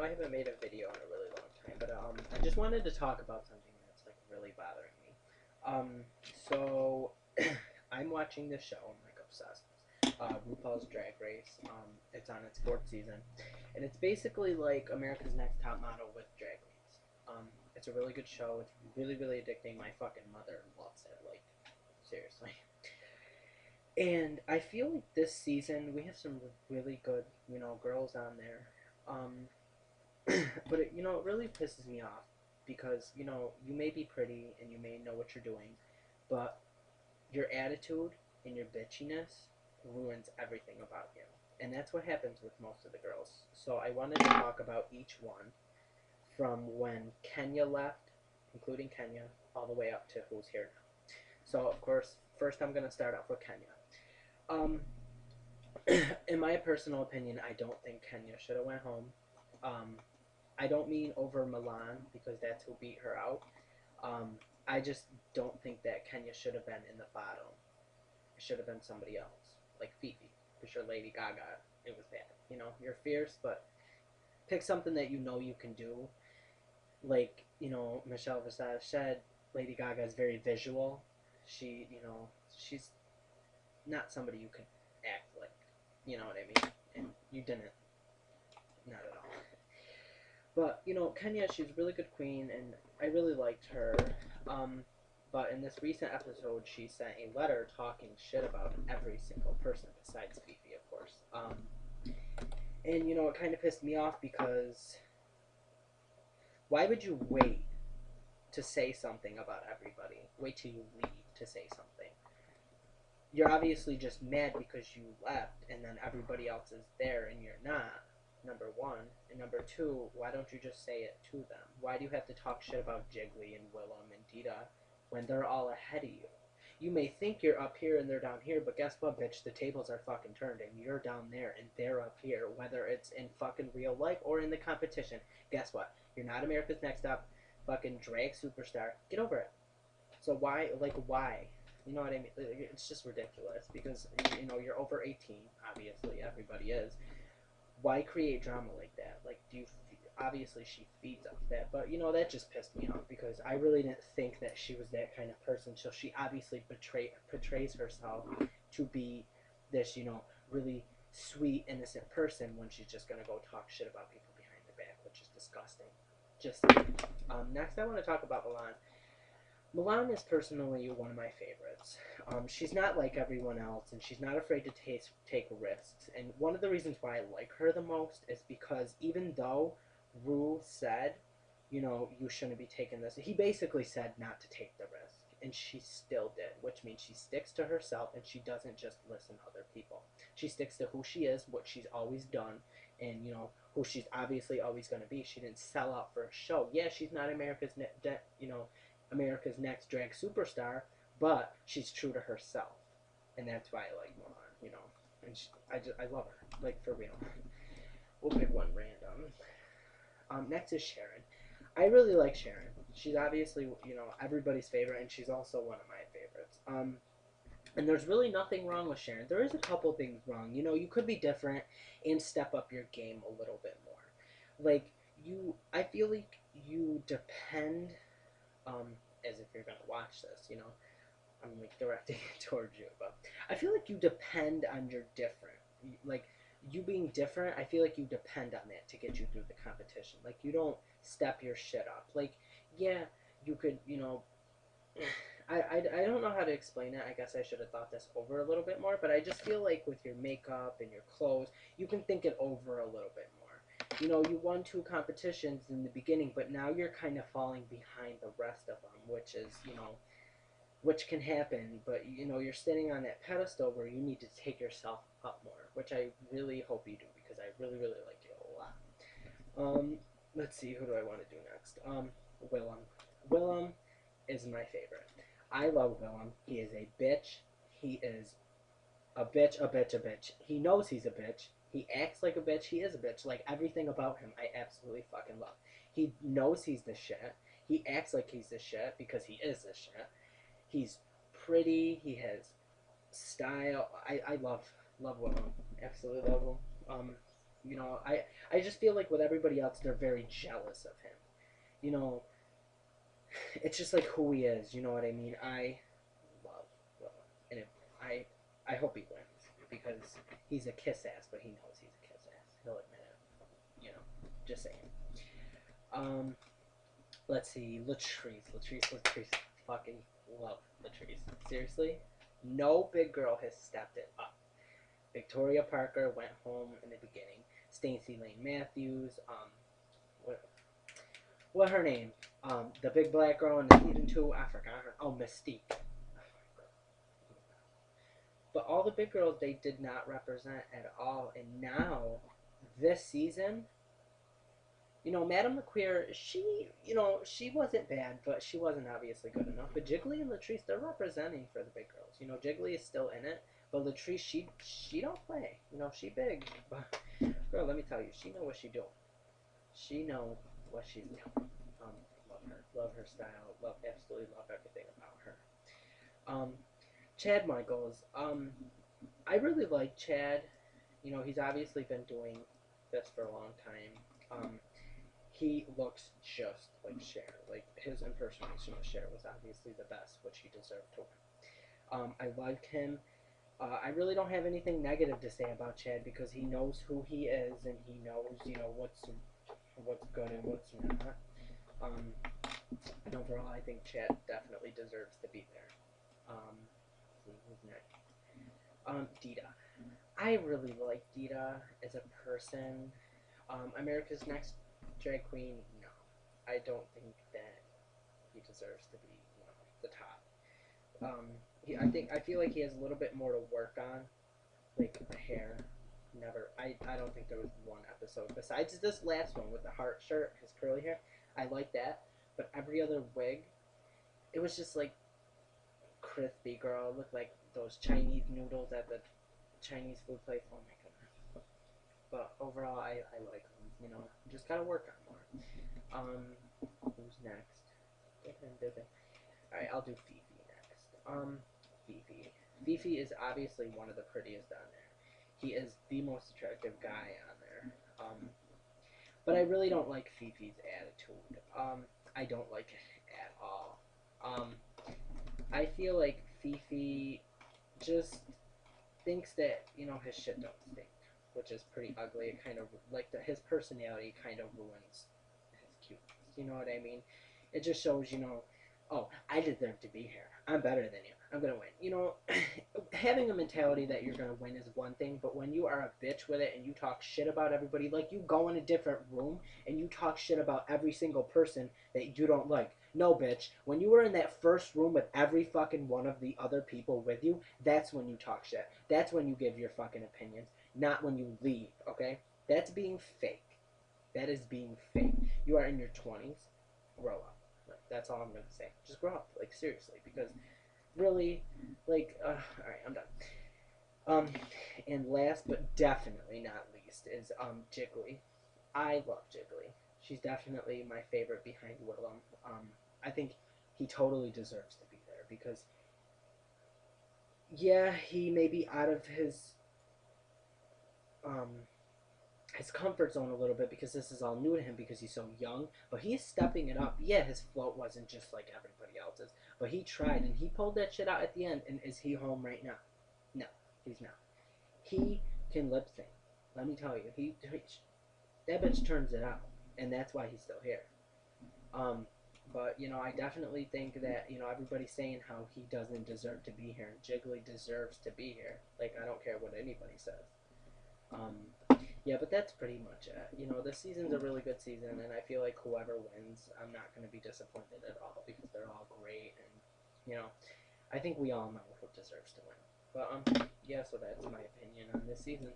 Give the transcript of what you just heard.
know I haven't made a video in a really long time, but I just wanted to talk about something that's like really bothering me. So I'm watching this show. I'm like obsessed. RuPaul's Drag Race. It's on its fourth season, and it's basically like America's Next Top Model with drag queens. It's a really good show. It's really, really addicting. My fucking mother loves it. Like seriously. And I feel like this season we have some really good, girls on there. But it really pisses me off because you may be pretty and you may know what you're doing, but your attitude and your bitchiness ruins everything about you. And that's what happens with most of the girls. So I wanted to talk about each one from when Kenya left, including Kenya, all the way up to who's here now. So of course, first I'm gonna start off with Kenya. Um, in my personal opinion, I don't think Kenya should have went home. Um, I don't mean over Milan because that's who beat her out. Um, I just don't think that Kenya should have been in the bottom. It should have been somebody else, like Fifi. For sure, Lady Gaga. It was bad. You're fierce, but pick something that you can do. Like Michelle Visage said, Lady Gaga is very visual. She's not somebody you can act like. You know what I mean? And you didn't. Not at all. But, Kenya, she's a really good queen, and I really liked her. But in this recent episode, she sent a letter talking shit about every single person besides Fifi, of course. And, it kind of pissed me off because why would you wait to say something about everybody? Wait till you leave to say something. You're obviously just mad because you left and then everybody else is there and you're not, number one. And number two, why don't you just say it to them? Why do you have to talk shit about Jiggly and Willem and Dita when they're all ahead of you? You may think you're up here and they're down here, but guess what, bitch? The tables are fucking turned and you're down there and they're up here, whether it's in fucking real life or in the competition. Guess what? You're not America's Next Up fucking drag superstar. Get over it. So why? You know what I mean? It's just ridiculous because, you're over 18, obviously, everybody is. Why create drama like that? Like, obviously she feeds off that, but, that just pissed me off because I really didn't think that she was that kind of person, so she obviously portrays herself to be this, really sweet, innocent person when she's just gonna go talk shit about people behind their back, which is disgusting. Next I want to talk about Milan. Milan is personally one of my favorites. She's not like everyone else, and she's not afraid to take risks. And one of the reasons why I like her the most is because even though Ru said, you shouldn't be taking this, he basically said not to take the risk, and she still did, which means she sticks to herself, and she doesn't just listen to other people. She sticks to who she is, what she's always done, and, who she's obviously always going to be. She didn't sell out for a show. Yeah, she's not America's Next Drag Superstar, but she's true to herself, and that's why I like Milan, and I love her, like, for real. We'll pick one random. Next is Sharon. I really like Sharon. She's obviously, everybody's favorite, and she's also one of my favorites. And there's really nothing wrong with Sharon. There is a couple things wrong. You could be different and step up your game a little bit more. Like, I feel like you depend, as if you're gonna watch this, I'm like directing it towards you, but I feel like you depend on your different, like you being different. I feel like you depend on that to get you through the competition. Like you don't step your shit up. Like yeah, you could, I don't know how to explain it. I guess I should have thought this over a little bit more, but I just feel like with your makeup and your clothes, you can think it over a little bit more. You won 2 competitions in the beginning, but now you're kind of falling behind the rest of them, which is, which can happen, but, you're sitting on that pedestal where you need to take yourself up more, which I really hope you do, because I really, really like you a lot. Let's see, who do I want to do next? Willem. Willem is my favorite. I love Willem. He is a bitch. He is a bitch, a bitch, a bitch. He knows he's a bitch. He acts like a bitch. He is a bitch. Like, everything about him, I absolutely fucking love. He knows he's the shit. He acts like he's the shit because he is the shit. He's pretty. He has style. I love Willem. Absolutely love him. You know, I just feel like with everybody else, they're very jealous of him. You know, it's just like who he is. You know what I mean? I love Willem, and I hope he wins because he's a kiss ass, but he knows he's a kiss ass. He'll admit it. You know, just saying. Um, let's see, Latrice, fucking love Latrice. Seriously, no big girl has stepped it up. Victoria Parker went home in the beginning. Stacey Lane Matthews, what her name? The big black girl in season 2, I forgot her. Oh, Mystique. But all the big girls they did not represent at all. And now, this season, you know, Madame McQueer, she wasn't bad, but she wasn't obviously good enough. But Jiggly and Latrice, they're representing for the big girls. You know, Jiggly is still in it, but Latrice, she don't play. You know, she big, but girl, let me tell you, she know what she doing. She know what she's doing. Love her style, absolutely love everything about her. Um, Chad Michaels, I really like Chad. You know, he's obviously been doing this for a long time. He looks just like Cher. Like his impersonation of Cher was obviously the best, which he deserved to win. I liked him. I really don't have anything negative to say about Chad because he knows who he is and he knows, you know, what's good and what's not. And overall, I think Chad definitely deserves to be there. Who's next? Dita. I really like Dita as a person. America's Next Drag Queen, no. I don't think that he deserves to be, you know, the top. I feel like he has a little bit more to work on, like the hair. I don't think there was one episode besides this last one with the heart shirt, his curly hair. I like that, but every other wig, it was just like crispy, girl. It looked like those Chinese noodles at the Chinese food place. Oh my goodness. But overall, I like them. You know, just gotta work on more. Who's next? Alright, I'll do Fifi next. Fifi. Fifi is obviously one of the prettiest on there. He is the most attractive guy on there. But I really don't like Fifi's attitude. I don't like it at all. I feel like Fifi just thinks that, you know, his shit don't stink, which is pretty ugly. It kind of, like, his personality kind of ruins his cuteness. You know what I mean? It just shows, you know, oh, I deserve to be here. I'm better than you. I'm going to win. You know, having a mentality that you're going to win is one thing, but when you are a bitch with it and you talk shit about everybody, like you go in a different room and you talk shit about every single person that you don't like. No, bitch. When you were in that first room with every fucking one of the other people with you, that's when you talk shit. That's when you give your fucking opinions, not when you leave, okay? That's being fake. That is being fake. You are in your 20s. Grow up. That's all I'm going to say. Just grow up. Like, seriously. Because, really, like, alright, I'm done. And last but definitely not least is, Jiggly. I love Jiggly. She's definitely my favorite behind Willem. I think he totally deserves to be there because, yeah, he may be out of um, his comfort zone a little bit because this is all new to him because he's so young, but he's stepping it up. Yeah, his float wasn't just like everybody else's, but he tried and he pulled that shit out at the end. And is he home right now? No, he's not. He can lip sync. Let me tell you, that bitch turns it out, and that's why he's still here. Um, but you know, I definitely think that, you know, everybody's saying how he doesn't deserve to be here. Jiggly deserves to be here. Like, I don't care what anybody says. Yeah, but that's pretty much it. You know, this season's a really good season, and I feel like whoever wins, I'm not going to be disappointed at all because they're all great, and you know, I think we all know who deserves to win. But yeah, so that's my opinion on this season.